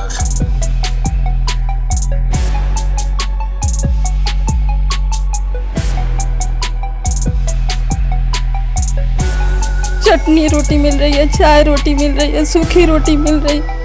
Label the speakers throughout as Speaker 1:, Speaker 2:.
Speaker 1: बस।
Speaker 2: चटनी रोटी मिल रही है, चाय रोटी मिल रही है, सूखी रोटी मिल रही है।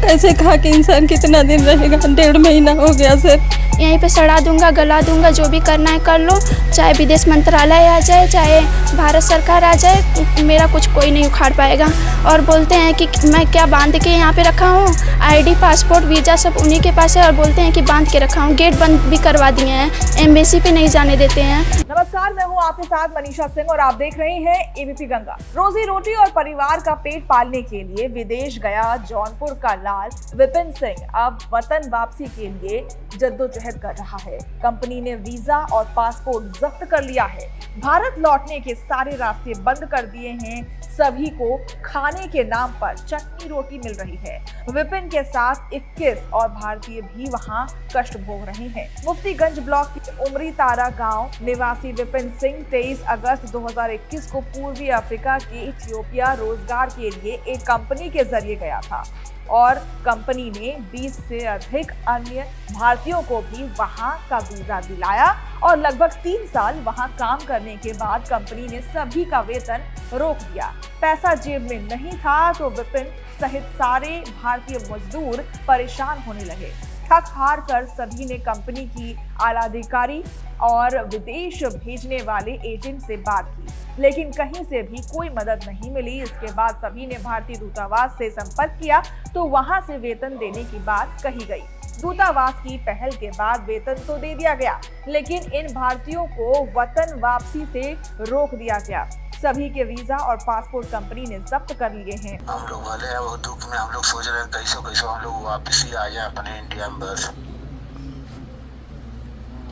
Speaker 2: ऐसे खा के इंसान कितना दिन रहेगा? 1.5 महीना हो गया सर।
Speaker 3: यहीं पे सड़ा दूंगा, गला दूंगा, जो भी करना है कर लो। चाहे विदेश मंत्रालय आ जाए, चाहे भारत सरकार आ जाए, मेरा कुछ कोई नहीं उखाड़ पाएगा। और बोलते हैं कि मैं क्या बांध के यहाँ पे रखा हूँ, आईडी, पासपोर्ट, वीज़ा सब उन्हीं के पास है। और बोलते हैं कि बांध के रखा हूँ, गेट बंद भी करवा दिए हैं, एम्बेसी पे नहीं जाने देते हैं।
Speaker 4: नमस्कार, मैं हूँ आपके साथ मनीषा सिंह और आप देख रहे हैं एबीपी गंगा। रोजी रोटी और परिवार का पेट पालने के लिए विदेश गया जौनपुर का लाल विपिन सिंह अब वतन वापसी के लिए जद्दोजहद कर रहा है। कंपनी ने वीजा और पासपोर्ट जब्त कर लिया है। भारत लौटने के सारे रास्ते बंद कर दिए हैं। सभी को खाने के नाम पर चटनी रोटी मिल रही है। विपिन के साथ 21 और भारतीय भी वहां कष्ट भोग रहे हैं। मुफ्तीगंज ब्लॉक के उमरी तारा गांव निवासी विपिन सिंह 23 अगस्त 2021 को पूर्वी अफ्रीका के इथियोपिया रोजगार के लिए एक कंपनी के जरिए गया था और कंपनी ने 20 से अधिक अन्य भारतीयों को भी वहां का वीजा दिलाया और लगभग 3 साल वहां काम करने के बाद कंपनी ने सभी का वेतन रोक दिया। पैसा जेब में नहीं था तो विपिन सहित सारे भारतीय मजदूर परेशान होने लगे। थक हार कर सभी ने कंपनी की आलाधिकारी और विदेश भेजने वाले एजेंट से बात की, लेकिन कहीं से भी कोई मदद नहीं मिली। इसके बाद सभी ने भारतीय दूतावास से संपर्क किया तो वहां से वेतन देने की बात कही गई। दूतावास की पहल के बाद वेतन तो दे दिया गया, लेकिन इन भारतीयों को वतन वापसी से रोक दिया गया। सभी के वीजा और पासपोर्ट कंपनी ने जब्त कर लिए हैं।
Speaker 1: हम लोग वाले हैं वो दुख में, हम लोग सोच रहे हैं कैसे हम लोग वापस ही आ जाए अपने इंडिया में बस।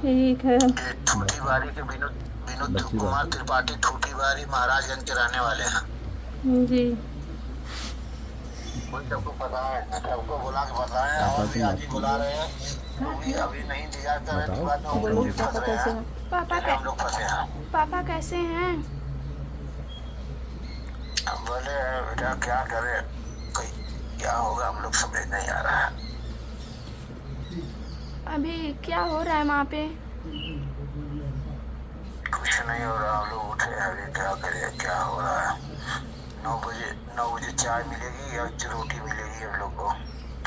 Speaker 2: ठीक है।
Speaker 1: ठूठी बारी के विनोद कुमार त्रिपाठी ठूठी बारी महाराजगंज के रहने वाले हैं
Speaker 2: जी।
Speaker 1: कोई सबको पता है, सबको बुला के बताएं और भी आगे बुला रहे हैं। अभी नहीं इंतजार कर रहे हैं, बाद में हम लोग फंस रहे हैं। हम लोग फंसे हैं।
Speaker 3: पापा कैसे हैं?
Speaker 1: हम बोले बेटा क्या करे, क्या होगा हम लोग समझ नहीं आ रहा है।
Speaker 3: अभी क्या हो रहा है वहाँ पे?
Speaker 1: कुछ नहीं हो रहा, हम लोग उठे हैं अभी, क्या करें क्या हो रहा है। 9 बजे चाय मिलेगी या रोटी मिलेगी हम लोग को,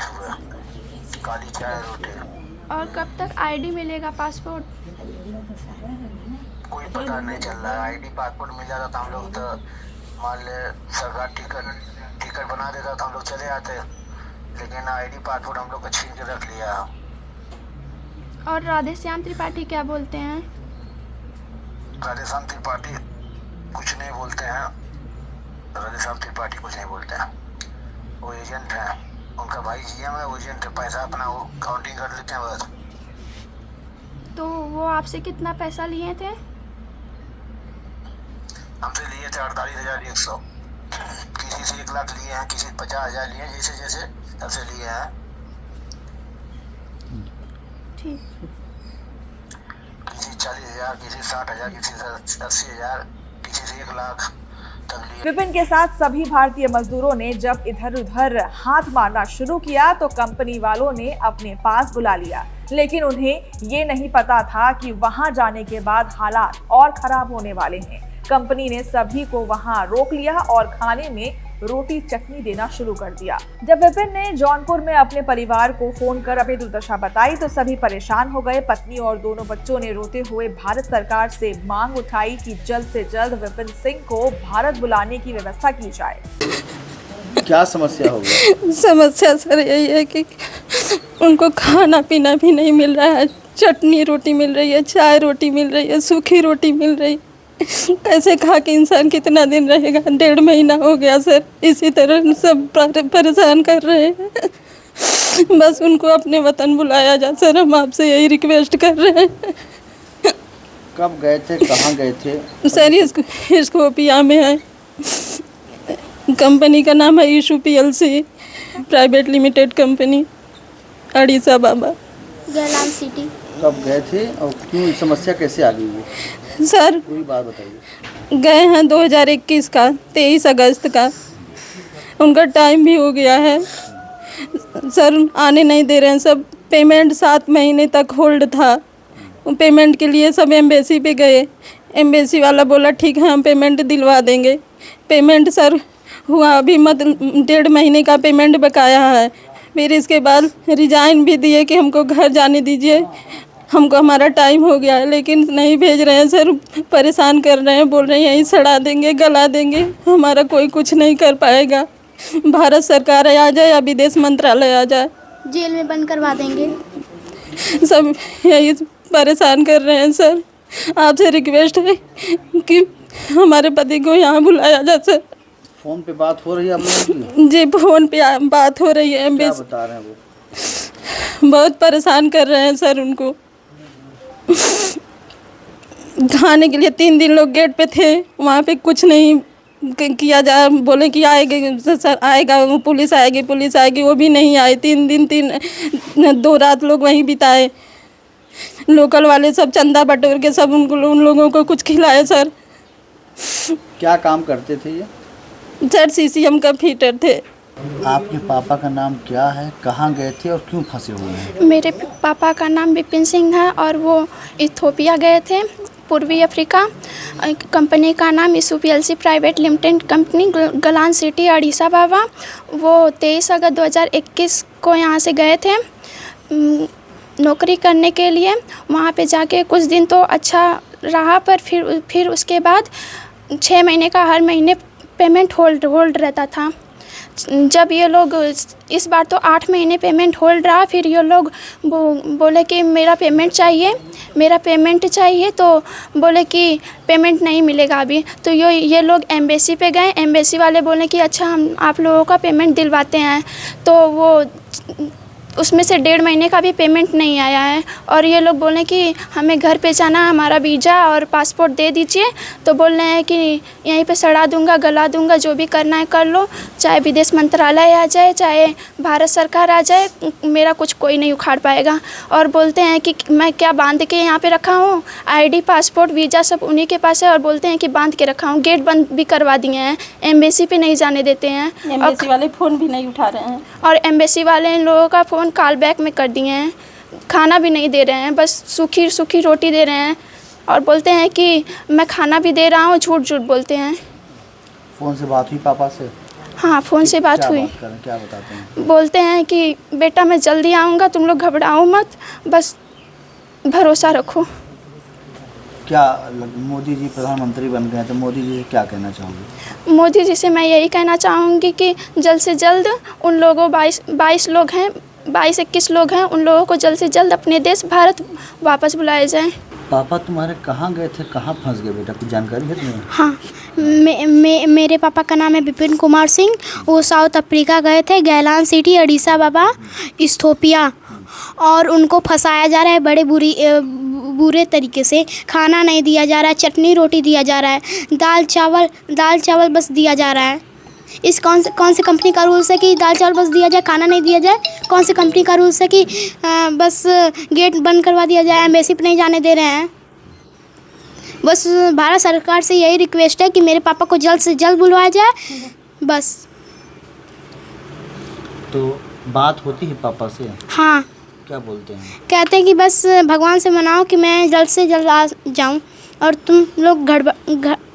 Speaker 1: सुबह काली चाय रोटी।
Speaker 3: और कब तक आईडी मिलेगा, पासपोर्ट?
Speaker 1: कोई पता नहीं चल रहा है। आईडी पासपोर्ट मिल जाता तो हम लोग तो मान ले सरकार टिकट बना देता तो हम लोग चले आते, लेकिन आईडी पासपोर्ट हम लोग को छीन के रख लिया।
Speaker 3: और राधेश्याम त्रिपाठी क्या बोलते हैं?
Speaker 1: राधेश्याम त्रिपाठी कुछ नहीं बोलते हैं। राधेश्याम त्रिपाठी कुछ नहीं बोलते हैं, वो एजेंट है, उनका भाई जीएम है, वो एजेंट है, पैसा अपना वो काउंटिंग कर लेते हैं बस।
Speaker 3: तो वो आपसे कितना पैसा लिए थे?
Speaker 1: हमसे लिए थे 48,100। किसी से 1 लाख लिए हैं, किसी से 50,000 लिए हैं, जैसे सबसे लिए हैं।
Speaker 3: ठीक।
Speaker 1: किसी 40,000, किसी 60,000, किसी 80,000, किसी से 1 लाख तक लिए।
Speaker 4: विपिन के साथ सभी भारतीय मजदूरों ने जब इधर उधर हाथ मारना शुरू किया तो कंपनी वालों ने अपने पास बुला लिया, लेकिन उन्हें ये नहीं पता था कि वहां जाने के बाद हालात और खराब होने वाले हैं। कंपनी ने सभी को वहां रोक लिया और खाने में रोटी चटनी देना शुरू कर दिया। जब विपिन ने जौनपुर में अपने परिवार को फोन कर अपनी दुर्दशा बताई तो सभी परेशान हो गए। पत्नी और दोनों बच्चों ने रोते हुए भारत सरकार से मांग उठाई कि जल्द से जल्द विपिन सिंह को भारत बुलाने की व्यवस्था की जाए।
Speaker 5: क्या समस्या हो गई?
Speaker 2: समस्या सर यही है कि उनको खाना पीना भी नहीं मिल रहा है। चटनी रोटी मिल रही है, चाय रोटी मिल रही है, सूखी रोटी मिल रही है। कैसे खा के इंसान कितना दिन रहेगा? 1.5 महीना हो गया सर। इसी तरह सब परेशान कर रहे हैं। बस उनको अपने वतन बुलाया जा सर, हम आपसे यही रिक्वेस्ट कर रहे हैं।
Speaker 5: कब गए थे, कहाँ गए थे?
Speaker 2: सर इस्कोपिया में है। कंपनी का नाम है ईशू PLC प्राइवेट लिमिटेड कंपनी, अड़ीसा बाबा,
Speaker 3: गैलान सिटी।
Speaker 5: कब गए थे और क्यों, समस्या कैसे आ गई है?
Speaker 2: सर
Speaker 5: पूरी बात बताइए।
Speaker 2: गए हैं 2021 का 23 अगस्त का। उनका टाइम भी हो गया है। सर आने नहीं दे रहे हैं। सब पेमेंट 7 महीने तक होल्ड था। पेमेंट के लिए सब एम्बेसी पे गए। एम्बेसी वाला बोला ठीक है हम पेमेंट दिलवा देंगे। पेमेंट सर हुआ अभी 1.5 महीने का पेमेंट बकाया है। फिर इसके बाद रिजाइन भी दिए कि हमको घर जाने दीजिए, हमको हमारा टाइम हो गया है, लेकिन नहीं भेज रहे हैं सर। परेशान कर रहे हैं, बोल रहे हैं यहीं सड़ा देंगे, गला देंगे, हमारा कोई कुछ नहीं कर पाएगा। भारत सरकार आ जाए या विदेश मंत्रालय आ जाए,
Speaker 3: जेल में बंद करवा देंगे।
Speaker 2: सब यही परेशान कर रहे हैं सर। आपसे रिक्वेस्ट है कि हमारे पति को यहाँ बुलाया जाए सर।
Speaker 5: फोन पे बात हो रही है आप लोगों की?
Speaker 2: जी फोन पे बात हो रही है।
Speaker 5: क्या बता रहे हैं वो?
Speaker 2: बहुत परेशान कर रहे हैं सर उनको। खाने के लिए 3 दिन लोग गेट पे थे, वहाँ पे कुछ नहीं किया जा। बोले कि आएगा सर, आएगा पुलिस आएगी, वो भी नहीं आई। 3 दिन 2 रात लोग वहीं बिताए। लोकल वाले सब चंदा बटोर के सब उन लोगों को कुछ खिलाए सर।
Speaker 5: क्या काम करते थे ये?
Speaker 2: सर CCM का फीटर थे।
Speaker 5: आपके पापा का नाम क्या है, कहाँ गए थे और क्यों फंसे हुए हैं?
Speaker 3: मेरे पापा का नाम विपिन सिंह है और वो इथियोपिया गए थे, पूर्वी अफ्रीका। कंपनी का मिसू PLC प्राइवेट लिमिटेड कंपनी, गलान सिटी, अडीसा बाबा। वो 23 अगस्त 2021 को यहाँ से गए थे नौकरी करने के लिए। वहाँ पे जाके कुछ दिन तो अच्छा रहा, पर फिर उसके बाद 6 महीने का हर महीने पेमेंट होल्ड रहता था। जब ये लोग इस बार तो 8 महीने पेमेंट होल्ड रहा। फिर ये लोग बोले कि मेरा पेमेंट चाहिए, तो बोले कि पेमेंट नहीं मिलेगा अभी। तो ये लोग एम्बेसी पे गए। एम्बेसी वाले बोले कि अच्छा हम आप लोगों का पेमेंट दिलवाते हैं। तो वो उसमें से 1.5 महीने का भी पेमेंट नहीं आया है। और ये लोग बोले कि हमें घर पे जाना, हमारा वीज़ा और पासपोर्ट दे दीजिए। तो बोल रहे हैं कि यहीं पे सड़ा दूंगा, गला दूंगा, जो भी करना है कर लो, चाहे विदेश मंत्रालय आ जाए, चाहे भारत सरकार आ जाए, मेरा कुछ कोई नहीं उखाड़ पाएगा। और बोलते हैं कि मैं क्या बांध के यहाँ पे रखा हूँ, ID पासपोर्ट वीज़ा सब उन्हीं के पास है। और बोलते हैं कि बांध के रखा हूँ। गेट बंद भी करवा दिए हैं, एम्बेसी पे नहीं जाने देते हैं।
Speaker 2: एम्बेसी वाले फ़ोन भी नहीं उठा रहे हैं।
Speaker 3: और एम्बेसी वाले इन लोगों का फ़ोन कॉल बैक में कर दिए हैं। खाना भी नहीं दे रहे हैं, बस सूखी रोटी दे रहे हैं। और बोलते हैं कि मैं खाना भी दे रहा हूँ, झूठ बोलते हैं।
Speaker 5: फ़ोन से बात हुई पापा से?
Speaker 3: हाँ, फ़ोन से बात हुई।
Speaker 5: क्या बताते हैं?
Speaker 3: बोलते हैं कि बेटा मैं जल्दी आऊँगा, तुम लोग घबराओ मत, बस भरोसा रखो।
Speaker 5: क्या मोदी जी प्रधानमंत्री बन गए, तो मोदी जी से क्या कहना चाहोगे?
Speaker 3: मोदी जी से मैं यही कहना चाहूँगी कि जल्द से जल्द उन लोगों 22 लोग हैं, 22-21 लोग हैं, उन लोगों को जल्द से जल्द अपने देश भारत वापस बुलाया जाए।
Speaker 5: पापा तुम्हारे कहाँ गए थे, कहाँ फंस गए बेटा, कुछ जानकारी है तुम्हें?
Speaker 6: हाँ, मेरे पापा का नाम है विपिन कुमार सिंह। वो साउथ अफ्रीका गए थे, गैलान सिटी, अडीसा बाबा, इथियोपिया। और उनको फंसाया जा रहा है बड़े बुरे तरीके से। खाना नहीं दिया जा रहा है, चटनी रोटी दिया जा रहा है, दाल चावल बस दिया जा रहा है। इस कौन से कंपनी का रूल्स है कि दाल चावल बस दिया जाए, खाना नहीं दिया जाए? कौन से कंपनी का रूल्स है कि बस गेट बंद करवा दिया जाए, एम्बेसी पे नहीं जाने दे रहे हैं? बस भारत सरकार से यही रिक्वेस्ट है कि मेरे पापा को जल्द से जल्द बुलवाया जाए, बस।
Speaker 5: तो बात होती है पापा से?
Speaker 6: हाँ।
Speaker 5: क्या बोलते हैं?
Speaker 6: कहते हैं कि बस भगवान से मनाओ कि मैं जल्द से जल्द आ जाऊँ और तुम लोग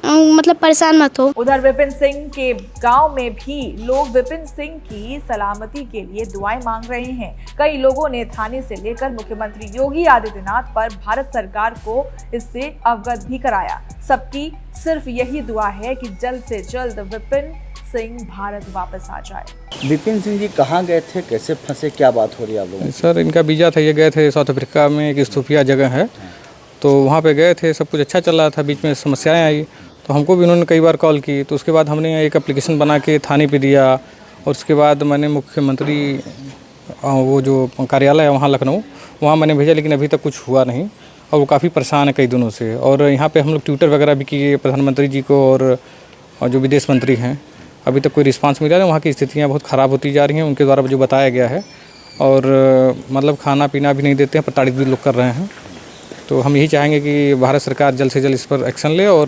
Speaker 6: मतलब परेशान मत हो।
Speaker 4: उधर विपिन सिंह के गांव में भी लोग विपिन सिंह की सलामती के लिए दुआएं मांग रहे हैं। कई लोगों ने थाने से लेकर मुख्यमंत्री योगी आदित्यनाथ पर भारत सरकार को इससे अवगत भी कराया। सबकी सिर्फ यही दुआ है कि जल्द से जल्द विपिन सिंह भारत वापस आ जाए।
Speaker 5: विपिन सिंह जी कहाँ गए थे, कैसे फंसे, क्या बात हो रही है आप लोगों?
Speaker 7: सर इनका वीज़ा था, ये गए थे साउथ अफ्रीका में, एक इथियोपिया जगह है, तो वहाँ पे गए थे, सब कुछ अच्छा चल रहा था। बीच में समस्याएं आई तो हमको भी उन्होंने कई बार कॉल की, तो उसके बाद हमने एक एप्लीकेशन बना के थाने पे दिया। और उसके बाद मैंने मुख्यमंत्री वो जो कार्यालय है वहाँ लखनऊ, वहाँ मैंने भेजा, लेकिन अभी तक कुछ हुआ नहीं। और वो काफ़ी परेशान है कई दिनों से। और यहाँ पे हम लोग ट्विटर वगैरह भी किए प्रधानमंत्री जी को और जो विदेश मंत्री हैं, अभी तक कोई रिस्पांस मिला नहीं। वहाँ की स्थितियाँ बहुत ख़राब होती जा रही हैं उनके द्वारा जो बताया गया है। और मतलब खाना पीना भी नहीं देते हैं, प्रताड़ित भी लोग कर रहे हैं। तो हम यही चाहेंगे कि भारत सरकार जल्द से जल्द इस पर एक्शन ले और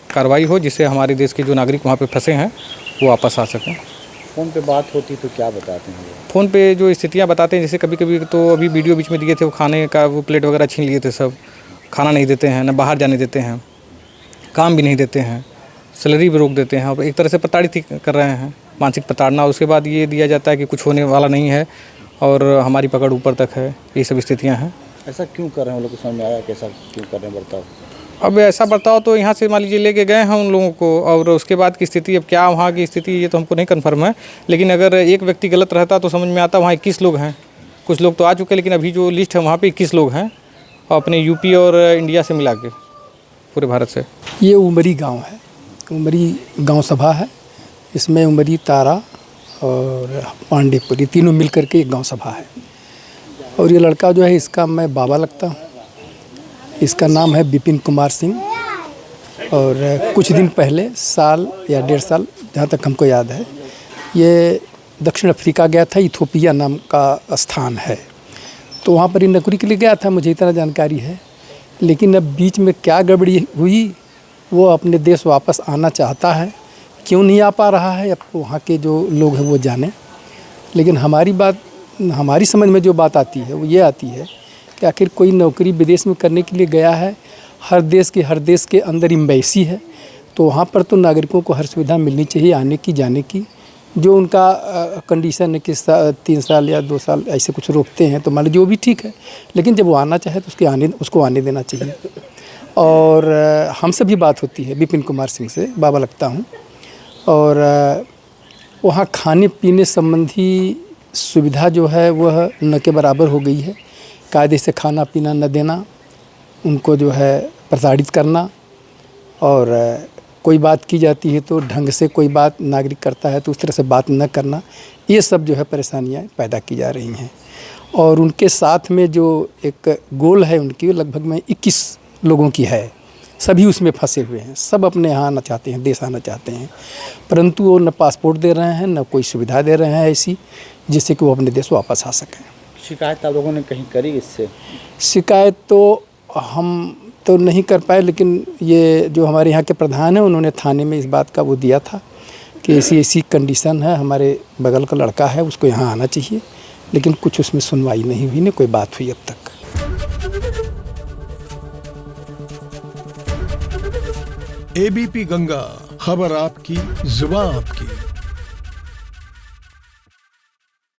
Speaker 7: कार्रवाई हो, जिससे हमारे देश के जो नागरिक वहाँ पे फंसे हैं वो वापस आ सकें।
Speaker 5: फ़ोन पे बात होती तो क्या बताते हैं वो?
Speaker 7: फ़ोन पे जो स्थितियाँ बताते हैं, जैसे कभी कभी तो अभी वीडियो बीच में दिए थे, वो खाने का वो प्लेट वगैरह छीन लिए थे सब, खाना नहीं देते हैं, ना बाहर जाने देते हैं, काम भी नहीं देते हैं, सैलरी भी रोक देते हैं। अब एक तरह से प्रताड़ित ही कर रहे हैं, मानसिक प्रताड़ना। उसके बाद ये दिया जाता है कि कुछ होने वाला नहीं है और हमारी पकड़ ऊपर तक है, ये सब स्थितियाँ हैं।
Speaker 5: ऐसा क्यों कर रहे हैं वो लोग को समझ में आया कैसा क्यों कर रहे हैं बर्ताव?
Speaker 7: अब ऐसा बर्ताव तो यहाँ से मान लीजिए लेके गए हैं उन लोगों को, और उसके बाद की स्थिति अब क्या वहाँ की स्थिति ये तो हमको नहीं कन्फर्म है, लेकिन अगर एक व्यक्ति गलत रहता तो समझ में आता। वहाँ 21 लोग हैं, कुछ लोग तो आ चुके हैं, लेकिन अभी जो लिस्ट है वहाँ पे 21 लोग हैं, और अपने यूपी और इंडिया से मिला के पूरे भारत से।
Speaker 8: ये उमरी गांव है, उमरी गांव सभा है। इसमें उमरी, तारा और पांडेपुरी तीनों मिल करके एक गांव सभा है। और ये लड़का जो है इसका मैं बाबा लगता हूँ। इसका नाम है विपिन कुमार सिंह। और कुछ दिन पहले, साल या 1.5 साल जहाँ तक हमको याद है, ये दक्षिण अफ्रीका गया था। इथोपिया नाम का स्थान है, तो वहाँ पर ही नौकरी के लिए गया था, मुझे इतना जानकारी है। लेकिन अब बीच में क्या गड़बड़ी हुई, वो अपने देश वापस आना चाहता है, क्यों नहीं आ पा रहा है, अब वहाँ के जो लोग हैं वो जाने। लेकिन हमारी समझ में जो बात आती है वो ये आती है कि आखिर कोई नौकरी विदेश में करने के लिए गया है, हर देश के अंदर एम्बेसी है, तो वहाँ पर तो नागरिकों को हर सुविधा मिलनी चाहिए आने की जाने की। जो उनका कंडीशन है कि 3 साल या 2 साल ऐसे कुछ रोकते हैं, तो मान लीजिए वो भी ठीक है, लेकिन जब वो आना चाहे तो उसको आने देना चाहिए। और हमसे भी बात होती है, विपिन कुमार सिंह से बाबा लगता हूँ। और वहाँ खाने पीने संबंधी सुविधा जो है वह न के बराबर हो गई है। कायदे से खाना पीना न देना, उनको जो है प्रताड़ित करना, और कोई बात की जाती है तो ढंग से कोई बात नागरिक करता है तो उस तरह से बात न करना, ये सब जो है परेशानियाँ पैदा की जा रही हैं। और उनके साथ में जो एक गोल है उनकी, लगभग में 21 लोगों की है, सभी उसमें फंसे हुए हैं। सब अपने यहाँ आना चाहते हैं, देश आना चाहते हैं, परंतु वो न पासपोर्ट दे रहे हैं, न कोई सुविधा दे रहे हैं ऐसी जिससे कि वो अपने देश वापस आ सकें।
Speaker 5: शिकायत आप लोगों ने कहीं करी इससे?
Speaker 8: शिकायत तो हम तो नहीं कर पाए, लेकिन ये जो हमारे यहाँ के प्रधान हैं उन्होंने थाने में इस बात का वो दिया था कि ऐसी कंडीशन है, हमारे बगल का लड़का है, उसको यहाँ आना चाहिए। लेकिन कुछ उसमें सुनवाई नहीं हुई, न कोई बात हुई अब तक।
Speaker 9: एबीपी गंगा, खबर आपकी, जुबान आपकी।